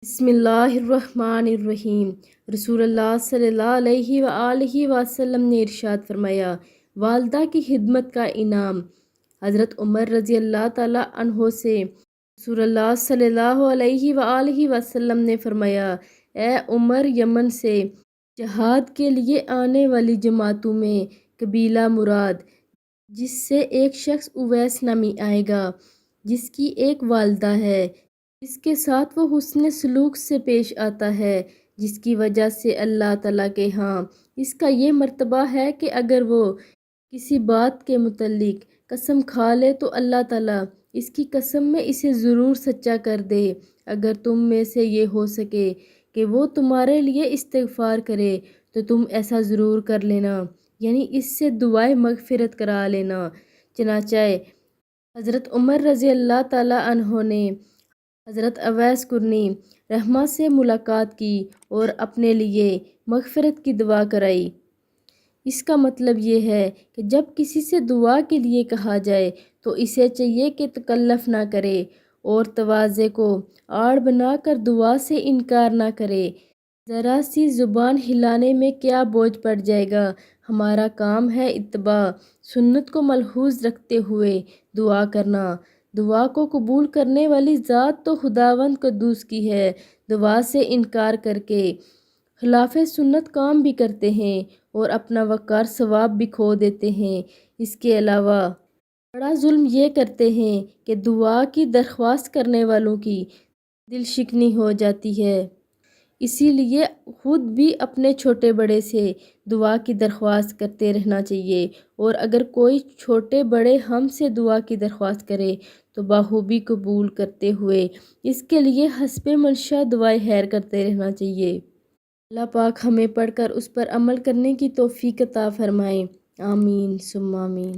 بسم اللہ الرحمن الرحیم۔ رسول اللہ صلی اللہ علیہ وآلہ وسلم نے ارشاد فرمایا، والدہ کی خدمت کا انعام۔ حضرت عمر رضی اللہ تعالیٰ عنہ سے رسول اللہ صلی اللہ علیہ وآلہ وسلم نے فرمایا، اے عمر، یمن سے جہاد کے لیے آنے والی جماعتوں میں قبیلہ مراد، جس سے ایک شخص اویس نامی آئے گا، جس کی ایک والدہ ہے، جس کے ساتھ وہ حسن سلوک سے پیش آتا ہے، جس کی وجہ سے اللہ تعالیٰ کے ہاں اس کا یہ مرتبہ ہے کہ اگر وہ کسی بات کے متعلق قسم کھا لے تو اللہ تعالیٰ اس کی قسم میں اسے ضرور سچا کر دے۔ اگر تم میں سے یہ ہو سکے کہ وہ تمہارے لیے استغفار کرے تو تم ایسا ضرور کر لینا، یعنی اس سے دعائے مغفرت کرا لینا۔ چنانچہ حضرت عمر رضی اللہ تعالیٰ عنہ نے حضرت اویس قرنی رحمہ سے ملاقات کی اور اپنے لیے مغفرت کی دعا کرائی۔ اس کا مطلب یہ ہے کہ جب کسی سے دعا کے لیے کہا جائے تو اسے چاہیے کہ تکلف نہ کرے اور تواضع کو آڑ بنا کر دعا سے انکار نہ کرے۔ ذرا سی زبان ہلانے میں کیا بوجھ پڑ جائے گا، ہمارا کام ہے اتباع سنت کو ملحوظ رکھتے ہوئے دعا کرنا۔ دعا کو قبول کرنے والی ذات تو خداوند قدوس کی ہے۔ دعا سے انکار کر کے خلاف سنت کام بھی کرتے ہیں اور اپنا وقار ثواب بھی کھو دیتے ہیں۔ اس کے علاوہ بڑا ظلم یہ کرتے ہیں کہ دعا کی درخواست کرنے والوں کی دل شکنی ہو جاتی ہے۔ اسی لیے خود بھی اپنے چھوٹے بڑے سے دعا کی درخواست کرتے رہنا چاہیے، اور اگر کوئی چھوٹے بڑے ہم سے دعا کی درخواست کرے تو بخوبی قبول کرتے ہوئے اس کے لیے حسب منشاء دعائے خیر کرتے رہنا چاہیے۔ اللہ پاک ہمیں پڑھ کر اس پر عمل کرنے کی توفیق عطا فرمائے۔ آمین ثم آمین۔